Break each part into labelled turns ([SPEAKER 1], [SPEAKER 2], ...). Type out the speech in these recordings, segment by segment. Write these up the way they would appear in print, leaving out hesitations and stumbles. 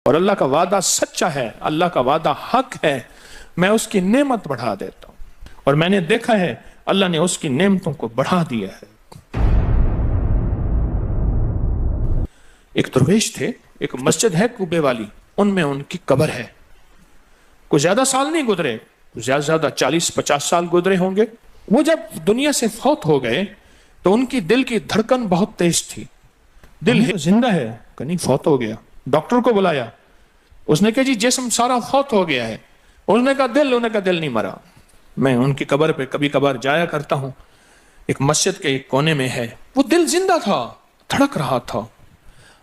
[SPEAKER 1] اور اللہ کا وعدہ سچا ہے، اللہ کا وعدہ حق ہے، میں اس کی نعمت بڑھا دیتا ہوں۔ اور میں نے دیکھا ہے اللہ نے اس کی نعمتوں کو بڑھا دیا ہے۔ ایک درویش تھے، ایک مسجد ہے کوبے والی، ان میں ان کی قبر ہے۔ کوئی زیادہ سال نہیں گزرے، زیادہ زیادہ 40-50 سال گزرے ہوں گے۔ وہ جب دنیا سے فوت ہو گئے تو ان کی دل کی دھڑکن بہت تیز تھی۔ دل زندہ ہے کہ نہیں، فوت ہو گیا۔ ڈاکٹر کو بلایا، اس نے کہا جی جسم سارا فوت ہو گیا ہے۔ اس نے کہا انہوں نے کہا دل نہیں مرا۔ میں ان کی قبر پہ کبھی کبھار جایا کرتا ہوں، ایک مسجد کے ایک کونے میں ہے، وہ دل زندہ تھا، دھڑک رہا تھا۔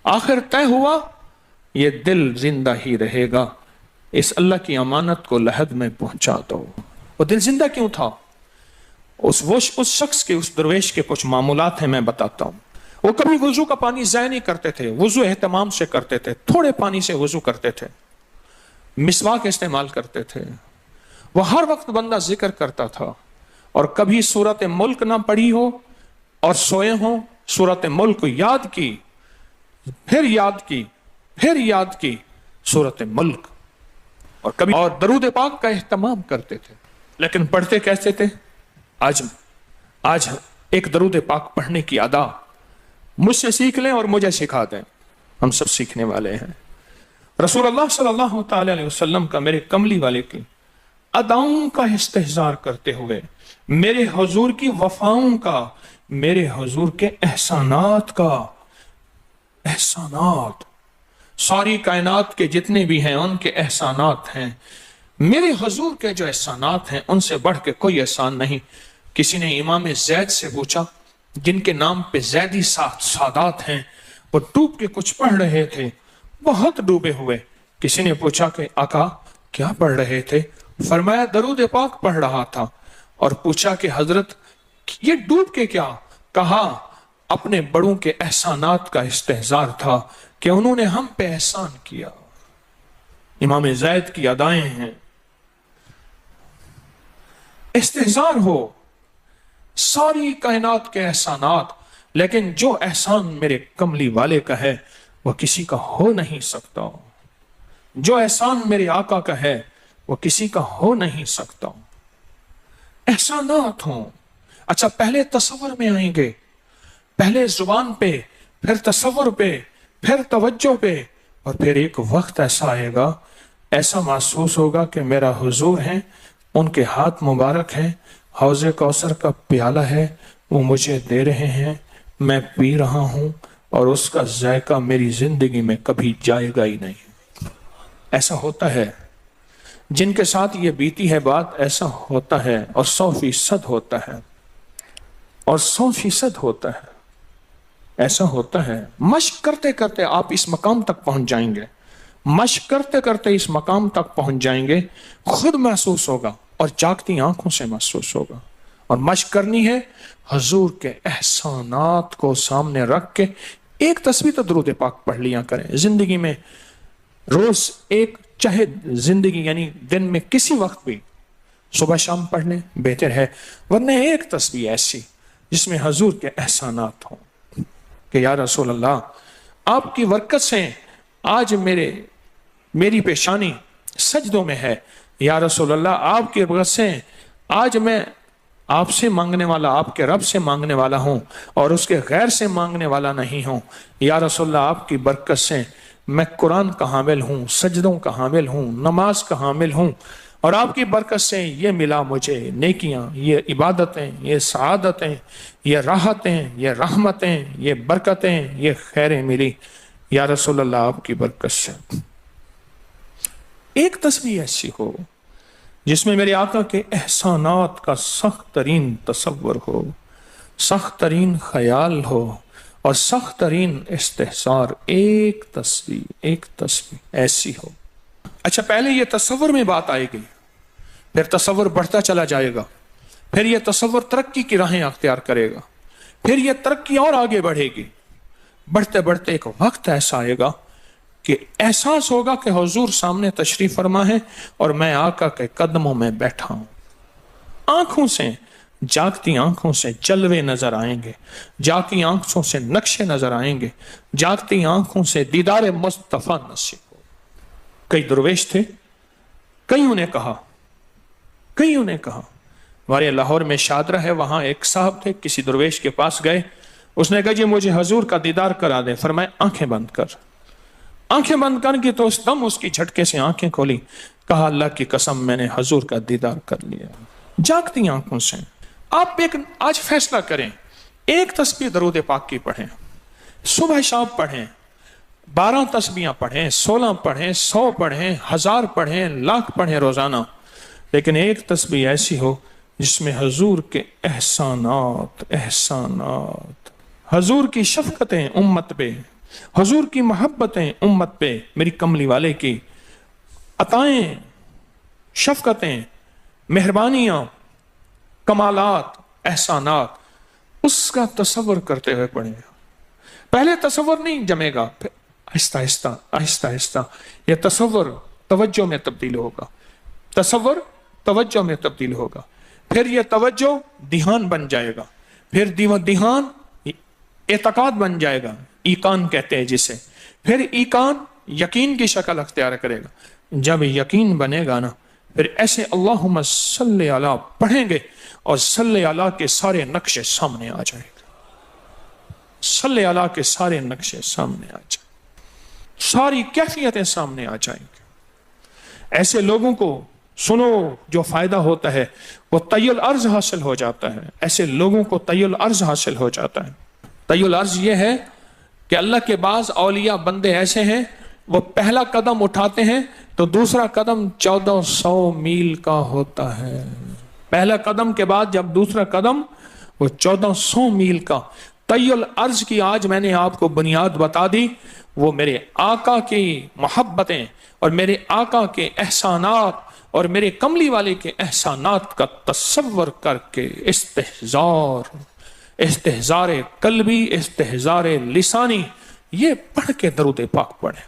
[SPEAKER 1] آخر طے ہوا یہ دل زندہ ہی رہے گا، اس اللہ کی امانت کو لحد میں پہنچا دو۔ وہ دل زندہ کیوں تھا؟ اس شخص کے، اس درویش کے کچھ معمولات ہیں، میں بتاتا ہوں۔ وہ کبھی وضو کا پانی ضائع نہیں کرتے تھے، وضو اہتمام سے کرتے تھے، تھوڑے پانی سے وضو کرتے تھے، مسواک استعمال کرتے تھے۔ وہ ہر وقت بندہ ذکر کرتا تھا، اور کبھی سورۃ ملک نہ پڑھی ہو اور سوئے ہوں، سورۃ ملک یاد کی، پھر یاد کی، پھر یاد کی سورۃ ملک، اور کبھی اور درود پاک کا اہتمام کرتے تھے۔ لیکن پڑھتے کیسے تھے؟ آج ایک درود پاک پڑھنے کی ادا مجھ سے سیکھ لیں اور مجھے سکھا دیں، ہم سب سیکھنے والے ہیں۔ رسول اللہ صلی اللہ تعالی علیہ وسلم کا، میرے کملی والے کی اداؤں کا استحضار کرتے ہوئے، میرے حضور کی وفاؤں کا، میرے حضور کے احسانات کا، احسانات ساری کائنات کے جتنے بھی ہیں ان کے احسانات ہیں۔ میرے حضور کے جو احسانات ہیں ان سے بڑھ کے کوئی احسان نہیں۔ کسی نے امام زید سے پوچھا، جن کے نام پہ زیدی سادات ہیں، وہ ڈوب کے کچھ پڑھ رہے تھے، بہت ڈوبے ہوئے۔ کسی نے پوچھا کہ آقا کیا پڑھ رہے تھے؟ فرمایا درود پاک پڑھ رہا تھا۔ اور پوچھا کہ حضرت یہ ڈوب کے کیا؟ کہا اپنے بڑوں کے احسانات کا استحضار تھا کہ انہوں نے ہم پہ احسان کیا۔ امام زید کی ادائیں ہیں، استحضار ہو ساری کائنات کے احسانات، لیکن جو احسان میرے کملی والے کا ہے وہ کسی کا ہو نہیں سکتا۔ جو احسان میرے آقا کا ہے وہ کسی کا ہو نہیں سکتا۔ احسانات ہوں۔ اچھا، پہلے تصور میں آئیں گے، پہلے زبان پہ، پھر تصور پہ، پھر توجہ پہ، اور پھر ایک وقت ایسا آئے گا، ایسا محسوس ہوگا کہ میرا حضور ہے، ان کے ہاتھ مبارک ہیں، حوض کوثر کا پیالہ ہے، وہ مجھے دے رہے ہیں، میں پی رہا ہوں، اور اس کا ذائقہ میری زندگی میں کبھی جائے گا ہی نہیں۔ ایسا ہوتا ہے، جن کے ساتھ یہ بیتی ہے بات، ایسا ہوتا ہے، اور 100% ہوتا ہے، اور 100% ہوتا ہے، ایسا ہوتا ہے۔ مشق کرتے کرتے آپ اس مقام تک پہنچ جائیں گے، مشق کرتے کرتے اس مقام تک پہنچ جائیں گے، خود محسوس ہوگا اور جاگتی آنکھوں سے محسوس ہوگا۔ اور مشق کرنی ہے حضور کے احسانات کو سامنے رکھ کے۔ ایک تصویر تو درود پاک پڑھ لیا کریں زندگی میں، روز ایک، چاہے زندگی یعنی دن میں کسی وقت بھی صبح شام پڑھ لیں، بہتر ہے، ورنہ ایک تصویر ایسی جس میں حضور کے احسانات ہوں کہ یا رسول اللہ آپ کی برکت سے آج میری پیشانی سجدوں میں ہے، یا رسول اللہ آپ کی برکت سے آج میں آپ سے مانگنے والا، آپ کے رب سے مانگنے والا ہوں، اور اس کے غیر سے مانگنے والا نہیں ہوں۔ یا رسول اللہ آپ کی برکت سے میں قرآن کا حامل ہوں، سجدوں کا حامل ہوں، نماز کا حامل ہوں، اور آپ کی برکت سے یہ ملا مجھے نیکیاں، یہ عبادتیں، یہ سعادتیں، یہ راحتیں، یہ رحمتیں، یہ برکتیں، یہ خیریں ملی، یا رسول اللہ آپ کی برکت سے۔ ایک تصویر ایسی ہو جس میں میرے آقا کے احسانات کا سخت ترین تصور ہو، سخت ترین خیال ہو، اور سخت ترین استحضار۔ ایک تصویر ایسی ہو۔ اچھا، پہلے یہ تصور میں بات آئے گی، پھر تصور بڑھتا چلا جائے گا، پھر یہ تصور ترقی کی راہیں اختیار کرے گا، پھر یہ ترقی اور آگے بڑھے گی۔ بڑھتے بڑھتے ایک وقت ایسا آئے گا کہ احساس ہوگا کہ حضور سامنے تشریف فرما ہے اور میں آقا کے قدموں میں بیٹھا ہوں۔ آنکھوں سے، جاگتی آنکھوں سے جلوے نظر آئیں گے، جاگتی آنکھوں سے نقشے نظر آئیں گے، جاگتی آنکھوں سے دیدار مصطفیٰ نصیب ہو۔ کئی درویش تھے، کئیوں نے کہا ہمارے لاہور میں شادرہ ہے، وہاں ایک صاحب تھے، کسی درویش کے پاس گئے، اس نے کہا جی مجھے حضور کا دیدار کرا دے. فرمایا آنکھیں بند کر کی تو اس دم اس کی جھٹکے سے آنکھیں کھولی. کہا اللہ کی قسم میں نے حضور کا دیدار کر لیا. جاگتی آنکھوں سے آپ آج فیصلہ کریں، ایک تسبیح درود پاک کی پڑھیں، صبح شام پڑھیں، 12 تسبیحاں پڑھیں، 16 پڑھیں، 100 پڑھیں، 1000 پڑھیں، لاکھ پڑھیں روزانہ، لیکن ایک تسبیح ایسی ہو جس میں حضور کے احسانات، حضور کی شفقتیں امت پہ، حضور کی محبتیں امت پہ، میری کملی والے کی عطائیں، شفقتیں، مہربانیاں، کمالات، احسانات، اس کا تصور کرتے ہوئے پڑھیں. پہلے تصور نہیں جمے گا، پھر آہستہ آہستہ یہ تصور توجہ میں تبدیل ہوگا، تصور توجہ میں تبدیل ہوگا، پھر یہ توجہ دھیان بن جائے گا، پھر دھیان اعتقاد بن جائے گا، ایقان کہتے ہیں جسے، پھر ایقان یقین کی شکل اختیار کرے گا. جب یقین بنے گا نا، پھر ایسے اللہم صلی علی پڑھیں گے اور صلی علی کے سارے نقشے سامنے آ جائیں گے، صلی علی کے سارے نقشے سامنے آ جائیں گے، ساری کیفیتیں سامنے آ جائیں گے. ایسے لوگوں کو سنو جو فائدہ ہوتا ہے وہ طی الارض حاصل ہو جاتا ہے. ایسے لوگوں کو طی الارض حاصل ہو جاتا ہے. طی الارض یہ ہے کہ اللہ کے بعض اولیاء بندے ایسے ہیں، وہ پہلا قدم اٹھاتے ہیں تو دوسرا قدم 1400 میل کا ہوتا ہے. پہلا قدم کے بعد جب دوسرا قدم وہ 1400 میل کا. طی الارض کی آج میں نے آپ کو بنیاد بتا دی. وہ میرے آقا کی محبتیں اور میرے آقا کے احسانات اور میرے کملی والے کے احسانات کا تصور کر کے استحضار قلبی، استحضار لسانی، یہ پڑھ کے درود پاک پڑھیں.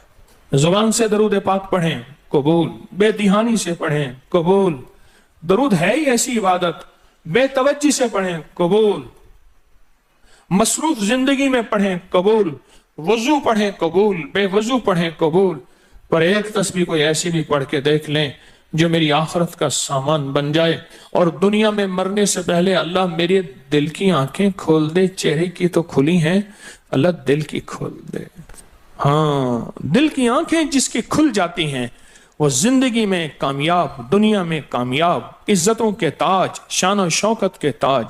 [SPEAKER 1] زبان سے درود پاک پڑھیں، قبول. بے دہانی سے پڑھیں، قبول. درود ہے ہی ایسی عبادت، بے توجہ سے پڑھیں، قبول. مصروف زندگی میں پڑھیں، قبول. وضو پڑھیں، قبول. بے وضو پڑھیں، قبول. پر ایک تسبیح کوئی ایسی بھی پڑھ کے دیکھ لیں جو میری آخرت کا سامان بن جائے، اور دنیا میں مرنے سے پہلے اللہ میرے دل کی آنکھیں کھول دے. چہرے کی تو کھلی ہیں، اللہ دل کی کھول دے. ہاں، دل کی آنکھیں جس کی کھل جاتی ہیں وہ زندگی میں کامیاب، دنیا میں کامیاب، عزتوں کے تاج، شان و شوکت کے تاج.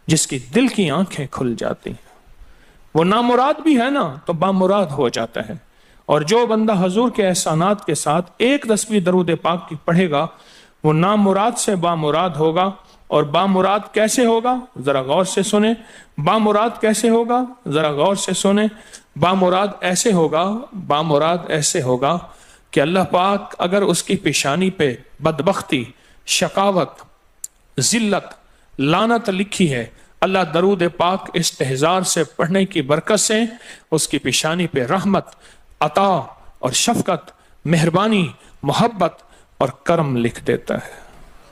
[SPEAKER 1] جس کی دل کی آنکھیں کھل جاتی ہیں وہ نامراد بھی ہے نا تو بامراد ہو جاتا ہے. اور جو بندہ حضور کے احسانات کے ساتھ ایک تسبیح درود پاک کی پڑھے گا وہ نامراد سے بامراد ہوگا. اور بامراد کیسے ہوگا؟ ذرا غور سے سنیں. بامراد کیسے ہوگا؟ ذرا غور سے سنیں. بامراد ایسے ہوگا کہ اللہ پاک اگر اس کی پیشانی پہ بدبختی، شقاوت، ذلت، لعنت لکھی ہے، اللہ درود پاک استحضار سے پڑھنے کی برکت سے اس کی پیشانی پہ رحمت، عطا اور شفقت، مہربانی، محبت اور کرم لکھ دیتا ہے.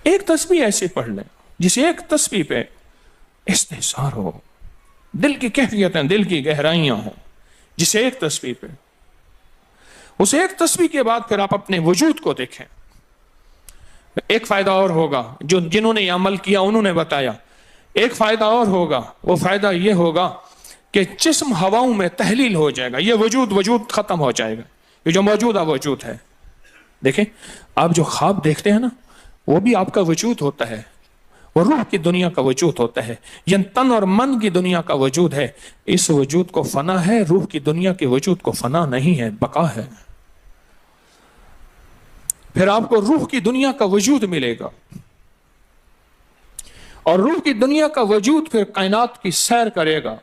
[SPEAKER 1] ایک تسبیح ایسی پڑھ لیں جس ایک تسبیح پہ استحضار ہو، دل کی کیفیتیں، دل کی گہرائیاں ہوں. جس ایک تسبیح پہ، اس ایک تسبیح کے بعد پھر آپ اپنے وجود کو دیکھیں. ایک فائدہ اور ہوگا جو جنہوں نے یہ عمل کیا انہوں نے بتایا. ایک فائدہ اور ہوگا، وہ فائدہ یہ ہوگا کہ جسم ہواؤں میں تحلیل ہو جائے گا. یہ وجود ختم ہو جائے گا، یہ جو موجودہ وجود ہے. دیکھیں آپ جو خواب دیکھتے ہیں نا وہ بھی آپ کا وجود ہوتا ہے، وہ روح کی دنیا کا وجود ہوتا ہے. یہ تن اور من کی دنیا کا وجود ہے. اس وجود کو فنا ہے، روح کی دنیا کے وجود کو فنا نہیں ہے، بقا ہے. پھر آپ کو روح کی دنیا کا وجود ملے گا، اور روح کی دنیا کا وجود پھر کائنات کی سیر کرے گا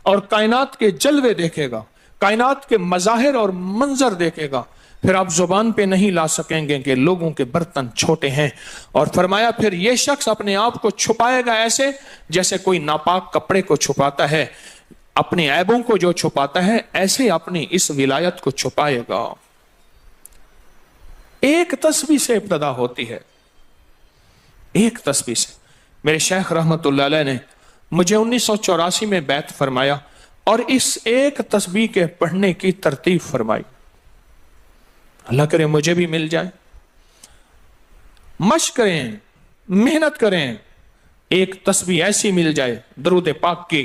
[SPEAKER 1] اور کائنات کے جلوے دیکھے گا، کائنات کے مظاہر اور منظر دیکھے گا. پھر آپ زبان پہ نہیں لا سکیں گے کہ لوگوں کے برتن چھوٹے ہیں. اور فرمایا پھر یہ شخص اپنے آپ کو چھپائے گا ایسے جیسے کوئی ناپاک کپڑے کو چھپاتا ہے، اپنے عیبوں کو جو چھپاتا ہے ایسے اپنی اس ولایت کو چھپائے گا. ایک تسبیح سے ابتدا ہوتی ہے، ایک تسبیح سے. میرے شیخ رحمت اللہ علیہ نے مجھے 1984 میں بیعت فرمایا اور اس ایک تسبیح کے پڑھنے کی ترتیب فرمائی. اللہ کرے مجھے بھی مل جائے. مشق کریں، محنت کریں، ایک تسبیح ایسی مل جائے درود پاک کی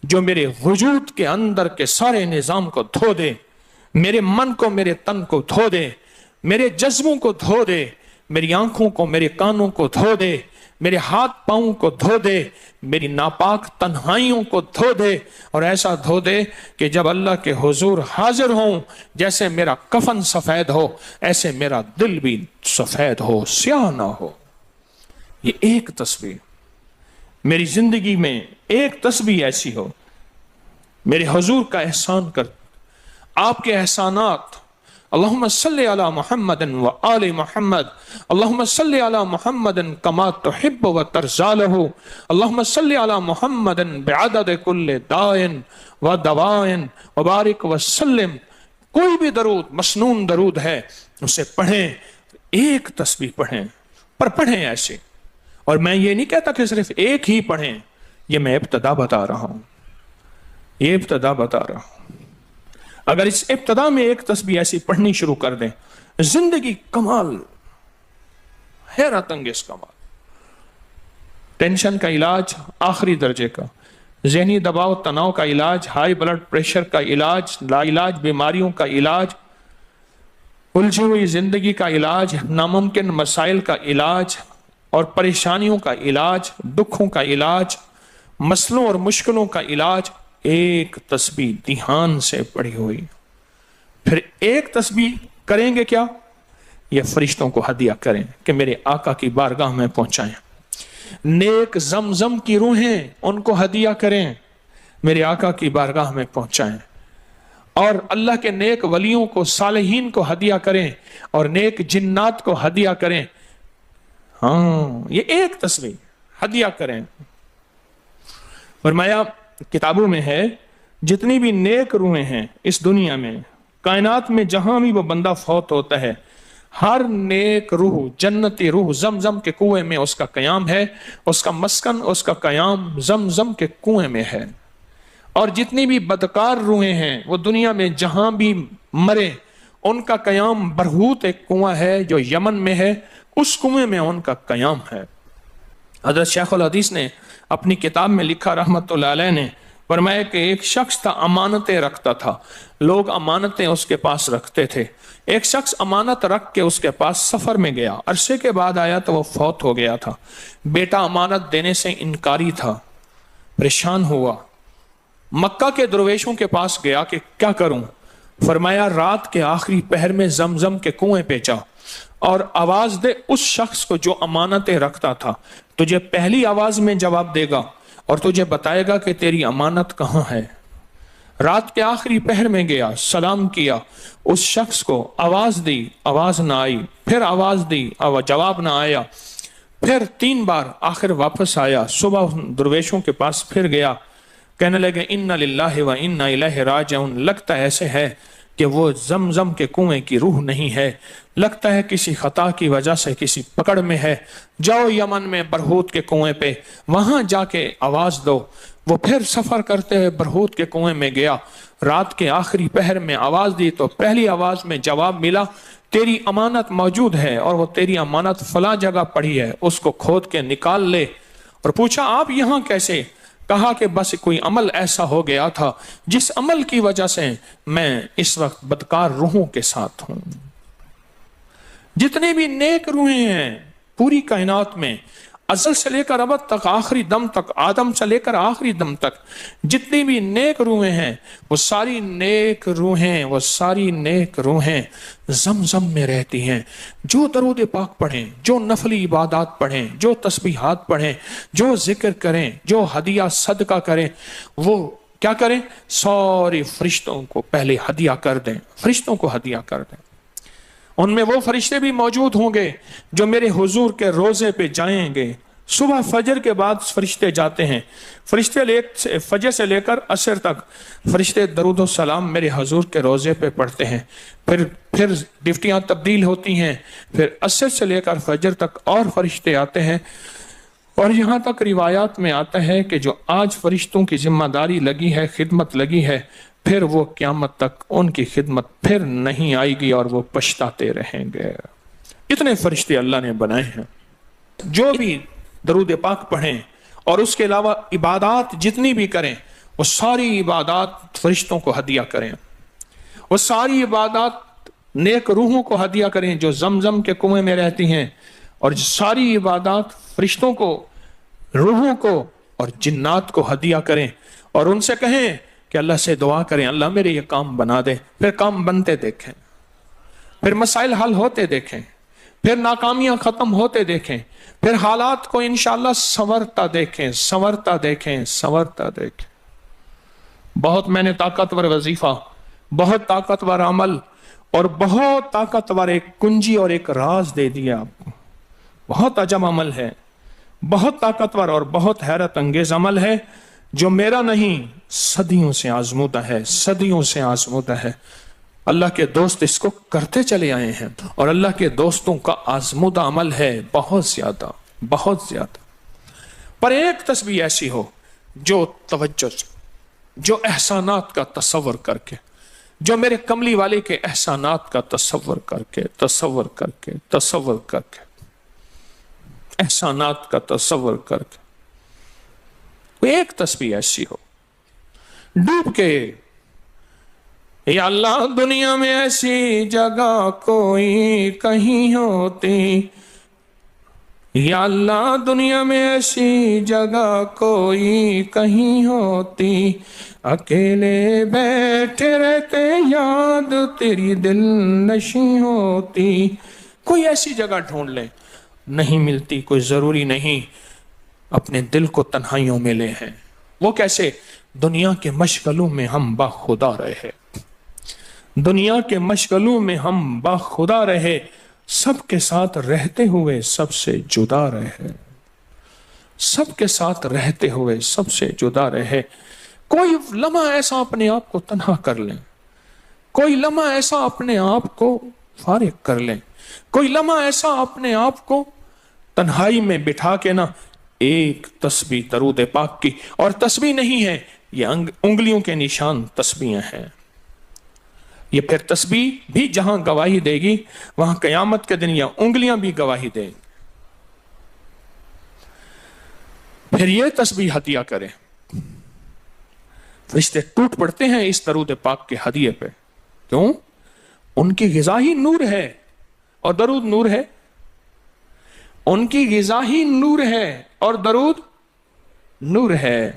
[SPEAKER 1] جو میرے وجود کے اندر کے سارے نظام کو دھو دے، میرے من کو، میرے تن کو دھو دے، میرے جذبوں کو دھو دے، میری آنکھوں کو، میرے کانوں کو دھو دے، میرے ہاتھ پاؤں کو دھو دے، میری ناپاک تنہائیوں کو دھو دے، اور ایسا دھو دے کہ جب اللہ کے حضور حاضر ہوں، جیسے میرا کفن سفید ہو ایسے میرا دل بھی سفید ہو، سیاہ نہ ہو. یہ ایک تسبیح میری زندگی میں، ایک تسبیح ایسی ہو. میرے حضور کا احسان کر، آپ کے احسانات. اللہم صلی علی محمد و آل محمد، اللہم صلی علی محمد کما تحب و ترضى له، اللہم صلی علی محمد بعدد کل داء و دواء وبارک وسلم. کوئی بھی درود، مسنون درود ہے، اسے پڑھیں، ایک تسبیح پڑھیں، پر پڑھیں ایسے. اور میں یہ نہیں کہتا کہ صرف ایک ہی پڑھیں، یہ میں ابتدا بتا رہا ہوں، یہ ابتدا بتا رہا ہوں. اگر اس ابتدا میں ایک تسبیح ایسی پڑھنی شروع کر دیں، زندگی کمال، حیرت انگیز کمال. ٹینشن کا علاج آخری درجے کا، ذہنی دباؤ تناؤ کا علاج، ہائی بلڈ پریشر کا علاج، لا علاج بیماریوں کا علاج، الجھی ہوئی زندگی کا علاج، ناممکن مسائل کا علاج اور پریشانیوں کا علاج، دکھوں کا علاج، مسئلوں اور مشکلوں کا علاج، ایک تسبیح دھیان سے پڑھی ہوئی. پھر ایک تسبیح کریں گے کیا؟ یہ فرشتوں کو ہدیہ کریں کہ میرے آقا کی بارگاہ میں پہنچائیں. نیک زمزم کی روحیں ان کو ہدیہ کریں، میرے آقا کی بارگاہ میں پہنچائیں. اور اللہ کے نیک ولیوں کو، صالحین کو ہدیہ کریں، اور نیک جنات کو ہدیہ کریں. ہاں، یہ ایک تسبیح ہدیہ کریں. فرمایا کتابوں میں ہے، جتنی بھی نیک روحیں ہیں اس دنیا میں، کائنات میں، جہاں بھی وہ بندہ فوت ہوتا ہے، ہر نیک روح، جنتی روح زمزم کے کنویں میں اس کا قیام ہے، اس کا مسکن، اس کا قیام زمزم کے کنویں میں ہے. اور جتنی بھی بدکار روحیں ہیں وہ دنیا میں جہاں بھی مرے، ان کا قیام برہوت ایک کنواں ہے جو یمن میں ہے، اس کنویں میں ان کا قیام ہے. حضرت شیخ الحدیث نے اپنی کتاب میں لکھا رحمت اللہ علیہ نے، فرمایا کہ ایک شخص تھا، امانتیں رکھتا تھا، لوگ امانتیں اس کے پاس رکھتے تھے. ایک شخص امانت رکھ کے اس کے پاس سفر میں گیا، عرصے کے بعد آیا تو وہ فوت ہو گیا تھا. بیٹا امانت دینے سے انکاری تھا، پریشان ہوا، مکہ کے درویشوں کے پاس گیا کہ کیا کروں. فرمایا رات کے آخری پہر میں زمزم کے کنویں پہ جا اور آواز دے اس شخص کو جو امانتیں رکھتا تھا. تجھے پہلی آواز میں جواب دے گا اور تجھے بتائے گا کہ تیری امانت کہاں ہے. رات کے آخری پہر میں گیا، سلام کیا، اس شخص کو آواز دی، آواز نہ آئی، پھر آواز دی، جواب نہ آیا، پھر 3 بار، آخر واپس آیا. صبح درویشوں کے پاس پھر گیا، کہنے لگے اِنَّ لِلَّهِ وَإِنَّا إِلَيْهِ رَاجِعُونَ. لگتا ایسے ہے کہ وہ زمزم کے کنویں کی روح نہیں ہے، لگتا ہے کسی خطا کی وجہ سے کسی پکڑ میں ہے. جاؤ یمن میں برہوت کے کنویں پہ، وہاں جا کے آواز دو. وہ پھر سفر کرتے ہوئے برہوت کے کنویں میں گیا، رات کے آخری پہر میں آواز دی تو پہلی آواز میں جواب ملا، تیری امانت موجود ہے اور وہ تیری امانت فلاں جگہ پڑی ہے، اس کو کھود کے نکال لے. اور پوچھا آپ یہاں کیسے؟ کہا کہ بس کوئی عمل ایسا ہو گیا تھا جس عمل کی وجہ سے میں اس وقت بدکار روحوں کے ساتھ ہوں. جتنے بھی نیک روحیں ہیں پوری کائنات میں، ازل سے لے کر ابد تک، آخری دم تک، آدم سے لے کر آخری دم تک، جتنی بھی نیک روحیں ہیں وہ ساری نیک روحیں، وہ ساری نیک روحیں زمزم میں رہتی ہیں. جو درود پاک پڑھیں، جو نفلی عبادات پڑھیں، جو تسبیحات پڑھیں، جو ذکر کریں، جو ہدیہ صدقہ کریں، وہ کیا کریں؟ سارے فرشتوں کو پہلے ہدیہ کر دیں، فرشتوں کو ہدیہ کر دیں. ان میں وہ فرشتے بھی موجود ہوں گے جو میرے حضور کے روزے پہ جائیں گے. صبح فجر کے بعد فرشتے جاتے ہیں، فرشتے فجر سے لے کر عصر تک فرشتے درود و سلام میرے حضور کے روزے پہ پڑھتے ہیں. پھر ڈیوٹیاں تبدیل ہوتی ہیں، پھر عصر سے لے کر فجر تک اور فرشتے آتے ہیں. اور یہاں تک روایات میں آتا ہے کہ جو آج فرشتوں کی ذمہ داری لگی ہے، خدمت لگی ہے، پھر وہ قیامت تک ان کی خدمت پھر نہیں آئے گی اور وہ پچھتاتے رہیں گے۔ اتنے فرشتے اللہ نے بنائے ہیں، جو بھی درود پاک پڑھیں اور اس کے علاوہ عبادات جتنی بھی کریں وہ ساری عبادات فرشتوں کو ہدیہ کریں، وہ ساری عبادات نیک روحوں کو ہدیہ کریں جو زمزم کے کنویں میں رہتی ہیں، اور ساری عبادات فرشتوں کو، روحوں کو اور جنات کو ہدیہ کریں، اور ان سے کہیں کہ اللہ سے دعا کریں اللہ میرے یہ کام بنا دے، پھر کام بنتے دیکھیں، پھر مسائل حل ہوتے دیکھیں، پھر ناکامیاں ختم ہوتے دیکھیں، پھر حالات کو انشاءاللہ سنورتا دیکھیں، سنورتا دیکھیں، سنورتا دیکھیں۔ بہت میں نے طاقتور وظیفہ، بہت طاقتور عمل اور بہت طاقتور ایک کنجی اور ایک راز دے دیا آپ کو۔ بہت عجب عمل ہے، بہت طاقتور اور بہت حیرت انگیز عمل ہے، جو میرا نہیں صدیوں سے آزمودہ ہے، صدیوں سے آزمودہ ہے۔ اللہ کے دوست اس کو کرتے چلے آئے ہیں، اور اللہ کے دوستوں کا آزمودہ عمل ہے بہت زیادہ، بہت زیادہ۔ پر ایک تسبیح ایسی ہو جو توجہ سے، جو احسانات کا تصور کر کے، جو میرے کملی والے کے احسانات کا تصور کر کے، تصور کر کے، تصور کر کے، احسانات کا تصور کر کے، کوئی ایک تسبیح ایسی ہو ڈوب کے، یا اللہ دنیا میں ایسی جگہ کوئی کہیں ہوتی، یا اللہ دنیا میں ایسی جگہ کوئی کہیں ہوتی، اکیلے بیٹھے رہتے یاد تیری دل نشیں ہوتی۔ کوئی ایسی جگہ ڈھونڈ لیں، نہیں ملتی کوئی ضروری نہیں اپنے دل کو تنہائیوں میں لے ہیں۔ وہ کیسے؟ دنیا کے مشغلوں میں ہم باخدا رہے، دنیا کے مشغلوں میں ہم باخدا رہے، سب کے ساتھ رہتے ہوئے سب سے جدا رہے، سب کے ساتھ رہتے ہوئے سب سے جدا رہے۔ کوئی لمحہ ایسا اپنے آپ کو تنہا کر لیں، کوئی لمحہ ایسا اپنے آپ کو فارغ کر لیں، کوئی لمحہ ایسا اپنے آپ کو تنہائی میں بٹھا کے نا ایک تسبیح درود پاک کی، اور تسبیح نہیں ہے یہ انگلیوں کے نشان تسبیحیں ہیں۔ یہ پھر تسبیح بھی جہاں گواہی دے گی وہاں قیامت کے دن یہ انگلیاں بھی گواہی دیں گی۔ پھر یہ تسبیح ہدیہ کریں، فرشتے ٹوٹ پڑتے ہیں اس درود پاک کے ہدیے پہ۔ کیوں؟ ان کی غذا ہی نور ہے، اور درود نور ہے، ان کی غذا ہی نور ہے اور درود نور ہے،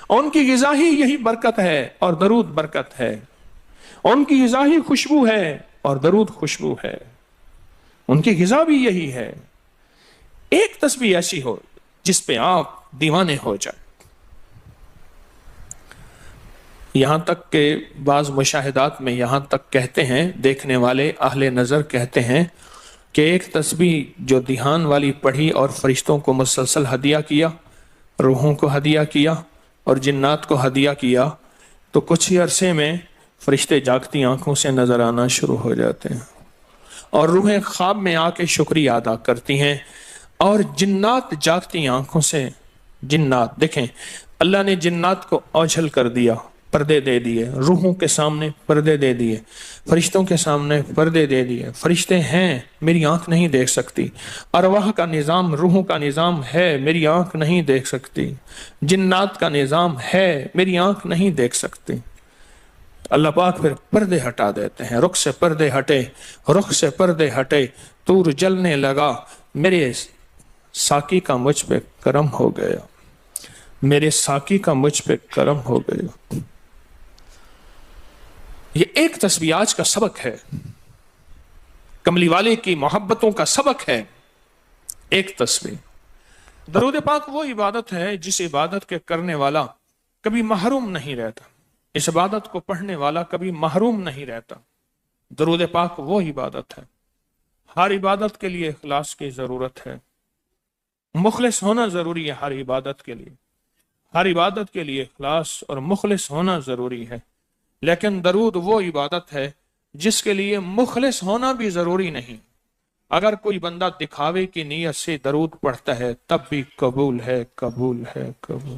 [SPEAKER 1] ان کی غذا ہی یہی برکت ہے اور درود برکت ہے، ان کی غذا ہی خوشبو ہے اور درود خوشبو ہے، ان کی غذا بھی یہی ہے۔ ایک تسبیح ایسی ہو جس پہ آپ دیوانے ہو جائیں۔ یہاں تک کہ بعض مشاہدات میں یہاں تک کہتے ہیں، دیکھنے والے اہل نظر کہتے ہیں کہ ایک تسبیح جو دھیان والی پڑھی اور فرشتوں کو مسلسل ہدیہ کیا، روحوں کو ہدیہ کیا اور جنات کو ہدیہ کیا، تو کچھ ہی عرصے میں فرشتے جاگتی آنکھوں سے نظر آنا شروع ہو جاتے ہیں، اور روحیں خواب میں آ کے شکریہ ادا کرتی ہیں، اور جنات جاگتی آنکھوں سے، جنات دیکھیں اللہ نے جنات کو اوجھل کر دیا، پردے دے دیے، روحوں کے سامنے پردے دے دیے، فرشتوں کے سامنے پردے دے دیے۔ فرشتے ہیں، میری آنکھ نہیں دیکھ سکتی، ارواح کا نظام، روحوں کا نظام ہے، میری آنکھ نہیں دیکھ سکتی، جنات کا نظام ہے، میری آنکھ نہیں دیکھ سکتی۔ اللہ پاک پھر پردے ہٹا دیتے ہیں، رخ سے پردے ہٹے، رخ سے پردے ہٹے، طور جلنے لگا، میرے ساقی کا مجھ پہ کرم ہو گیا، میرے ساقی کا مجھ پہ کرم ہو گیا۔ یہ ایک تسبیح آج کا سبق ہے، کملی والے کی محبتوں کا سبق ہے، ایک تسبیح۔ درود پاک وہ عبادت ہے جس عبادت کے کرنے والا کبھی محروم نہیں رہتا، اس عبادت کو پڑھنے والا کبھی محروم نہیں رہتا۔ درود پاک وہ عبادت ہے، ہر عبادت کے لیے اخلاص کی ضرورت ہے، مخلص ہونا ضروری ہے ہر عبادت کے لیے، ہر عبادت کے لیے اخلاص اور مخلص ہونا ضروری ہے، لیکن درود وہ عبادت ہے جس کے لیے مخلص ہونا بھی ضروری نہیں۔ اگر کوئی بندہ دکھاوے کی نیت سے درود پڑھتا ہے تب بھی قبول ہے، قبول ہے، قبول۔